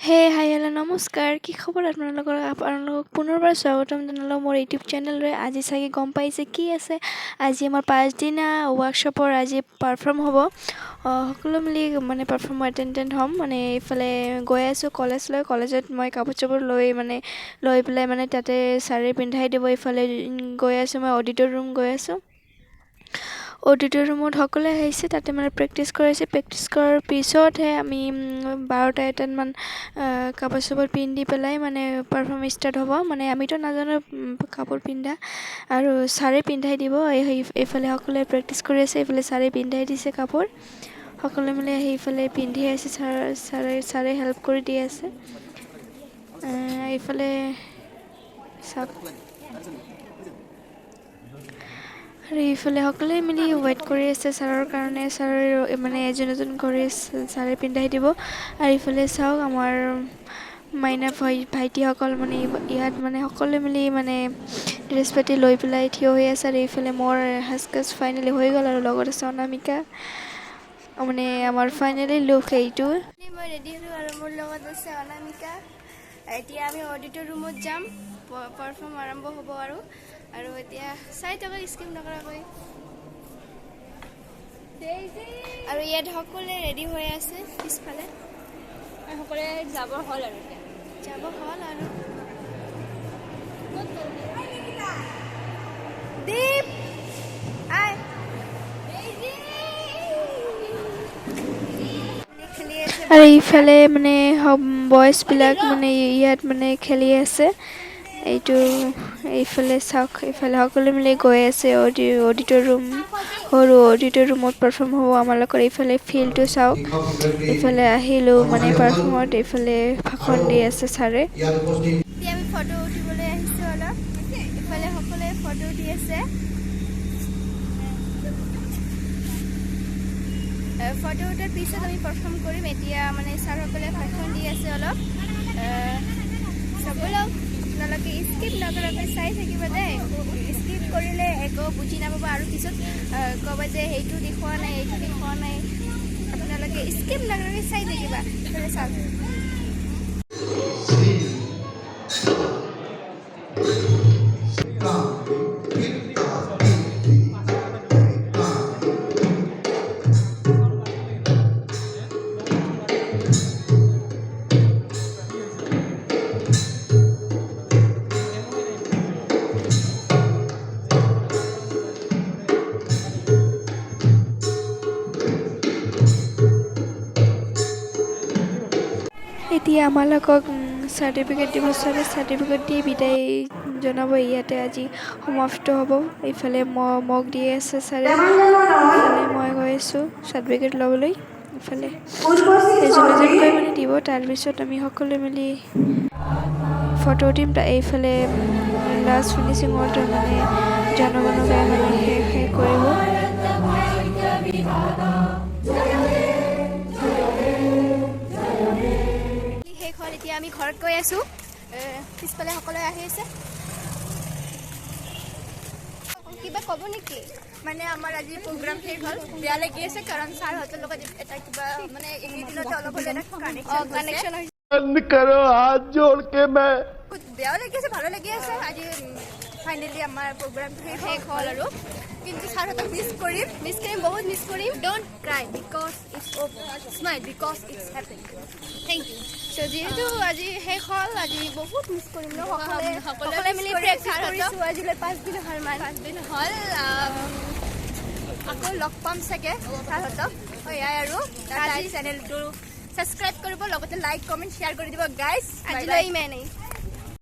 হে hi hello' নমস্কাৰ কি খবৰ আপোনালোকক পুনৰবাৰ স্বাগতম জনালোঁ মোৰ ইউটিউব চেনেললৈ আজি চাগে গম পাইছে কি আছে আজি আমাৰ 5 দিনা ৱৰ্কশ্বপৰ আজি পাৰফৰ্ম হ'ব সকলো মিলি মানে পাৰফৰ্ম এটেণ্ডেণ্ট হ'ম মানে এইফালে গৈ আছোঁ কলেজত মই কাপোৰ চাপোৰ লৈ পেলাই মানে তাতে ছাৰে পিন্ধাই দিব এইফালে গৈ আছোঁ মই অডিটৰ ৰুম গৈ আছোঁ অডিটৰ ৰুমত সকলোৱে আহিছে তাতে মানে প্ৰেক্টিছ কৰাইছে প্ৰেক্টিছ কৰাৰ পিছতহে আমি 12টা-1টামান কাপোৰ চাপোৰ পিন্ধি পেলাই মানে পাৰফৰ্ম ষ্টাৰ্ট হ'ব মানে আমিতো নাজানো কাপোৰ পিন্ধা আৰু ছাৰে পিন্ধাই দিব এইফালে সকলোৱে প্ৰেক্টিছ কৰি আছে এইফালে ছাৰে পিন্ধাই দিছে কাপোৰ সকলোৱে মিলি সেইফালে পিন্ধি আছে ছাৰে হেল্প কৰি দি আছে এইফালে চাওক আৰু এইফালে সকলোৱে মিলি ৱেইট কৰি আছে ছাৰৰ কাৰণে ছাৰ মানে এজন কৰি ছাৰে পিন্ধাই দিব আৰু এইফালে চাওক আমাৰ মাইনা ভাইটিসকল মানে ইয়াত মানে সকলোৱে মিলি মানে ড্ৰেছ পাতি লৈ পেলাই থিয় হৈ আছে আৰু এইফালে মোৰ সাজকাজ ফাইনেলি হৈ গ'ল আৰু লগত আছে অনামিকা মানে আমাৰ ফাইনেলি লুক এইটো মই ৰেডি হ'লোঁ আৰু মোৰ লগত আছে অনামিকা এতিয়া আমি অডিটৰ ৰুমত যাম পাৰফৰ্ম আৰম্ভ হ'ব আৰু এতিয়া চাই থকা স্কিপ নকৰাকৈ আৰু ইয়াত সকলোৱে ৰেডি হৈ আছে পিছফালে সকলোৱে যাব হ'ল আৰু দীপ আই আৰু এইফালে মানে বয়জবিলাক মানে ইয়াত মানে খেলি আছে এইফালে চাওক এইফালে সকলোৱে মিলি গৈ আছে অডিটৰ ৰুমত পাৰফৰ্ম হ'ব আমালোকৰ এইফালে ফিল্ডটো চাওক এইফালে আহিলোঁ মানে পাৰফৰ্মত এইফালে ভাষণ দি আছে ছাৰে এতিয়া আমি ফটো উঠিবলৈ আহিছোঁ অলপ এইফালে সকলোৱে ফটো দি আছে ফটো উঠাৰ পিছত আমি পাৰফৰ্ম কৰিম এতিয়া মানে ছাৰসকলে ভাষণ দি আছে অলপ চাবলৈ আপোনালোকে স্কিপ নকৰাকৈ চাই থাকিব দেই স্কিপ কৰিলে একো বুজি নাপাব আৰু পিছত ক'ব যে সেইটো দেখুওৱা নাই আপোনালোকে স্কিপ নকৰাকৈ চাই থাকিবা চাওক এতিয়া আমালোকক চাৰ্টিফিকেট দিব ছাৰে চাৰ্টিফিকেট দি বিদায় জনাব ইয়াতে আজি সমাপ্ত হ'ব এইফালে মোক দি আছে ছাৰে এইফালে মই গৈ আছোঁ চাৰ্টিফিকেট ল'বলৈ এইফালে এজনকৈ মানে দিব তাৰপিছত আমি সকলোৱে মিলি ফটো উঠিম এইফালে লাষ্ট ফিনিচিঙত মানে জনগণ গাই মানে শেষ কৰিব এতিয়া আমি ঘৰত গৈ আছোঁ পিছফালে সকলোৱে আহি আছে কিবা ক'ব নেকি মানে আমাৰ আজি প্ৰগ্ৰাম শেষ হ'ল বেয়া লাগি আছে কাৰণ ছাৰহঁতৰ লগত এটা কিবা মানে এইকেইদিনতে অলপ হ'লে এটা কানেকশ্যন হৈছে বেয়াও লাগি আছে ভালো লাগি আছে আজি ফাইনেলি আমাৰ প্ৰগ্ৰামটো শেষ হ'ল আৰু কিন্তু ছাৰহঁতক মিছ কৰিম বহুত মিছ কৰিম don't cry because it's over smile because it's happen thank you so' যিহেতু আজি শেষ হ'ল আজি বহুত মিছ কৰিম ন সকলোৱে মিলি প্ৰেক্টিছ কৰিছোঁ আজিলৈ 5 দিন হ'ল আকৌ লগ পাম চাগে ছাৰহঁতক এয়াই আৰু চেনেলটো ছাবস্ক্ৰাইব কৰিব লগতে লাইক কমেণ্ট শ্বেয়াৰ কৰি দিব গাইজ আজিলৈ ইমানেই